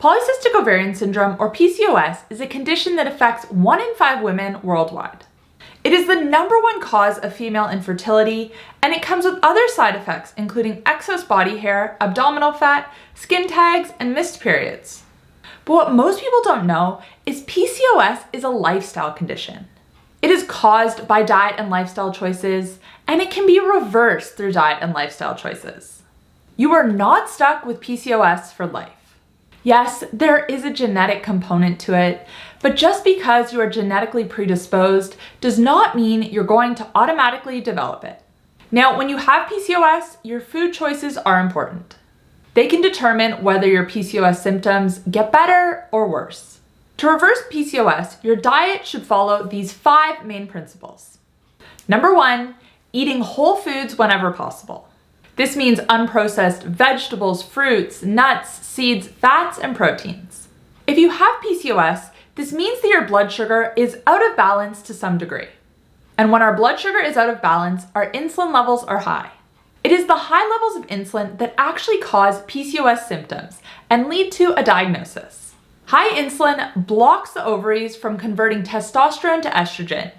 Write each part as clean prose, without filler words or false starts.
Polycystic ovarian syndrome, or PCOS, is a condition that affects 1 in 5 women worldwide. It is the #1 cause of female infertility, and it comes with other side effects, including excess body hair, abdominal fat, skin tags, and missed periods. But what most people don't know is PCOS is a lifestyle condition. It is caused by diet and lifestyle choices, and it can be reversed through diet and lifestyle choices. You are not stuck with PCOS for life. Yes, there is a genetic component to it, but just because you are genetically predisposed does not mean you're going to automatically develop it. Now, when you have PCOS, your food choices are important. They can determine whether your PCOS symptoms get better or worse. To reverse PCOS, your diet should follow these 5 main principles. Number 1, eating whole foods whenever possible. This means unprocessed vegetables, fruits, nuts, seeds, fats, and proteins. If you have PCOS, this means that your blood sugar is out of balance to some degree. And when our blood sugar is out of balance, our insulin levels are high. It is the high levels of insulin that actually cause PCOS symptoms and lead to a diagnosis. High insulin blocks the ovaries from converting testosterone to estrogen,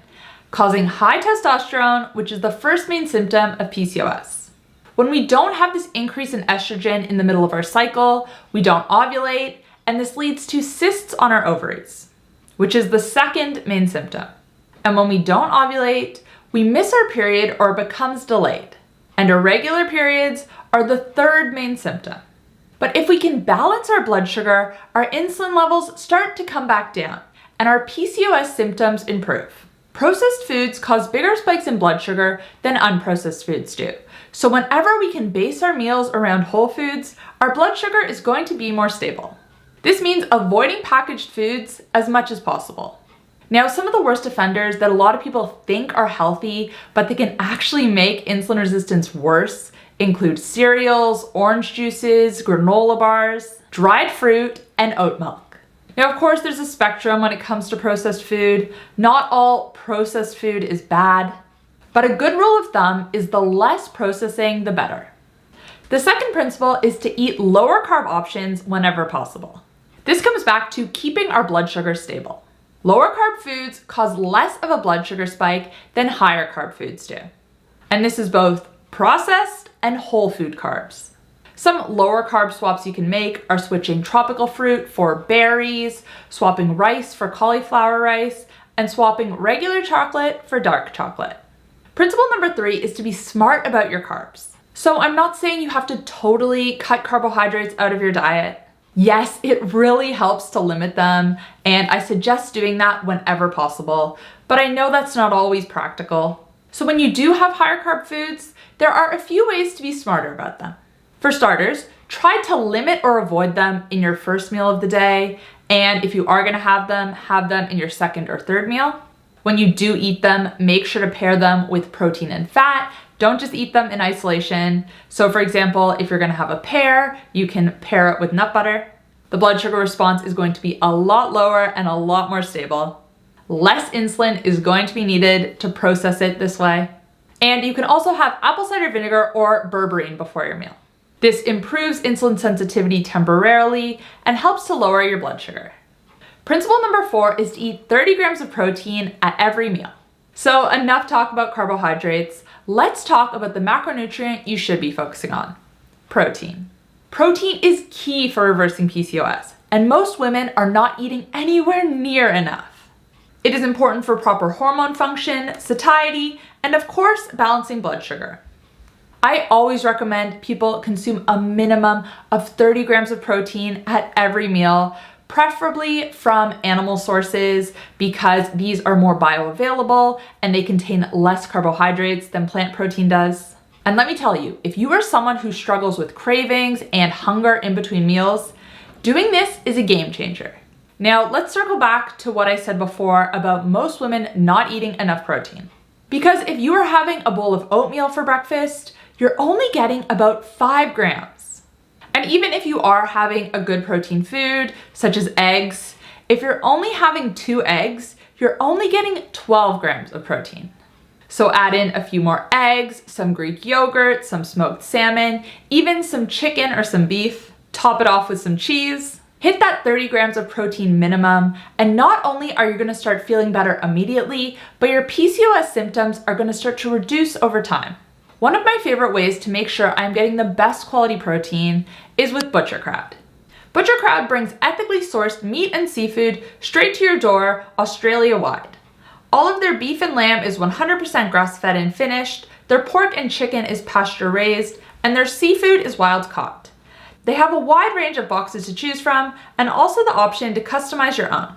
causing high testosterone, which is the first main symptom of PCOS. When we don't have this increase in estrogen in the middle of our cycle, we don't ovulate, and this leads to cysts on our ovaries, which is the second main symptom. And when we don't ovulate, we miss our period or it becomes delayed. And irregular periods are the third main symptom. But if we can balance our blood sugar, our insulin levels start to come back down, and our PCOS symptoms improve. Processed foods cause bigger spikes in blood sugar than unprocessed foods do. So whenever we can base our meals around whole foods, our blood sugar is going to be more stable. This means avoiding packaged foods as much as possible. Now, some of the worst offenders that a lot of people think are healthy, but they can actually make insulin resistance worse, include cereals, orange juices, granola bars, dried fruit, and oat milk. Now, of course, there's a spectrum when it comes to processed food. Not all processed food is bad, but a good rule of thumb is the less processing, the better. The second principle is to eat lower carb options whenever possible. This comes back to keeping our blood sugar stable. Lower carb foods cause less of a blood sugar spike than higher carb foods do. And this is both processed and whole food carbs. Some lower carb swaps you can make are switching tropical fruit for berries, swapping rice for cauliflower rice, and swapping regular chocolate for dark chocolate. Principle number 3 is to be smart about your carbs. So I'm not saying you have to totally cut carbohydrates out of your diet. Yes, it really helps to limit them, and I suggest doing that whenever possible, but I know that's not always practical. So when you do have higher carb foods, there are a few ways to be smarter about them. For starters, try to limit or avoid them in your first meal of the day, and if you are gonna have them in your second or third meal. When you do eat them, make sure to pair them with protein and fat. Don't just eat them in isolation. So for example, if you're gonna have a pear, you can pair it with nut butter. The blood sugar response is going to be a lot lower and a lot more stable. Less insulin is going to be needed to process it this way. And you can also have apple cider vinegar or berberine before your meal. This improves insulin sensitivity temporarily and helps to lower your blood sugar. Principle number 4 is to eat 30 grams of protein at every meal. So enough talk about carbohydrates. Let's talk about the macronutrient you should be focusing on: protein. Protein is key for reversing PCOS, and most women are not eating anywhere near enough. It is important for proper hormone function, satiety, and of course, balancing blood sugar. I always recommend people consume a minimum of 30 grams of protein at every meal, preferably from animal sources, because these are more bioavailable and they contain less carbohydrates than plant protein does. And let me tell you, if you are someone who struggles with cravings and hunger in between meals, doing this is a game changer. Now, let's circle back to what I said before about most women not eating enough protein. Because if you are having a bowl of oatmeal for breakfast, you're only getting about 5 grams. And even if you are having a good protein food, such as eggs, if you're only having 2 eggs, you're only getting 12 grams of protein. So add in a few more eggs, some Greek yogurt, some smoked salmon, even some chicken or some beef. Top it off with some cheese. Hit that 30 grams of protein minimum, and not only are you going to start feeling better immediately, but your PCOS symptoms are going to start to reduce over time. One of my favorite ways to make sure I'm getting the best quality protein is with Butcher Crowd. Butcher Crowd brings ethically sourced meat and seafood straight to your door, Australia-wide. All of their beef and lamb is 100% grass-fed and finished, their pork and chicken is pasture-raised, and their seafood is wild-caught. They have a wide range of boxes to choose from, and also the option to customize your own.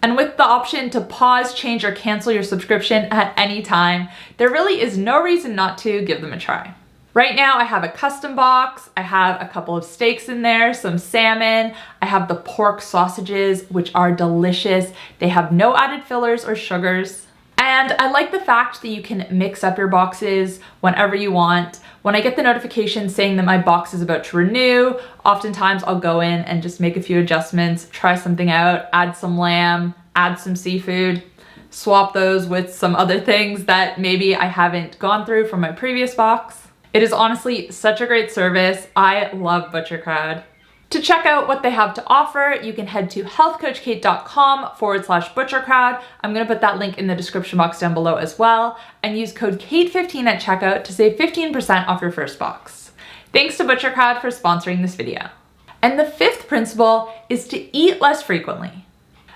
And with the option to pause, change, or cancel your subscription at any time, there really is no reason not to give them a try. Right now I have a custom box, I have a couple of steaks in there, some salmon, I have the pork sausages, which are delicious. They have no added fillers or sugars. And I like the fact that you can mix up your boxes whenever you want. When I get the notification saying that my box is about to renew, oftentimes I'll go in and just make a few adjustments, try something out, add some lamb, add some seafood, swap those with some other things that maybe I haven't gone through from my previous box. It is honestly such a great service. I love Butcher Crowd. To check out what they have to offer, you can head to healthcoachkait.com/butchercrowd. I'm gonna put that link in the description box down below as well, and use code KATE15 at checkout to save 15% off your first box. Thanks to Butcher Crowd for sponsoring this video. And the fifth principle is to eat less frequently.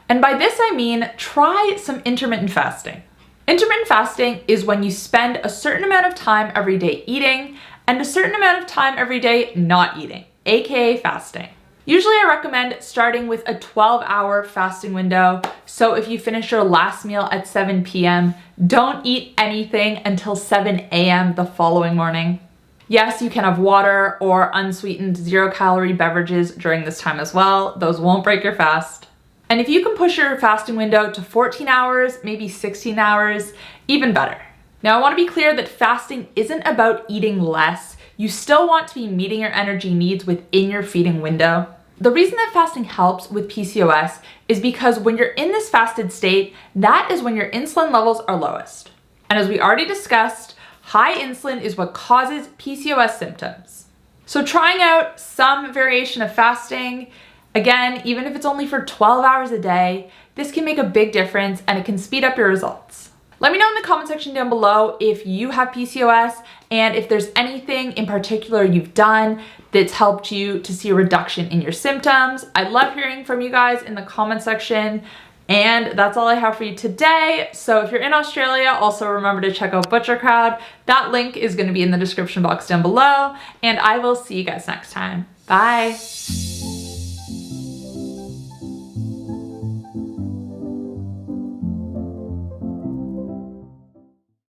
And by this I mean, try some intermittent fasting. Intermittent fasting is when you spend a certain amount of time every day eating and a certain amount of time every day not eating, aka fasting. Usually I recommend starting with a 12-hour fasting window. So if you finish your last meal at 7 p.m., don't eat anything until 7 a.m. the following morning. Yes, you can have water or unsweetened 0-calorie beverages during this time as well. Those won't break your fast. And if you can push your fasting window to 14 hours, maybe 16 hours, even better. Now I want to be clear that fasting isn't about eating less. You still want to be meeting your energy needs within your feeding window. The reason that fasting helps with PCOS is because when you're in this fasted state, that is when your insulin levels are lowest. And as we already discussed, high insulin is what causes PCOS symptoms. So trying out some variation of fasting, again, even if it's only for 12 hours a day, this can make a big difference and it can speed up your results. Let me know in the comment section down below if you have PCOS and if there's anything in particular you've done that's helped you to see a reduction in your symptoms. I love hearing from you guys in the comment section. And that's all I have for you today. So if you're in Australia, also remember to check out Butcher Crowd. That link is going to be in the description box down below. And I will see you guys next time. Bye.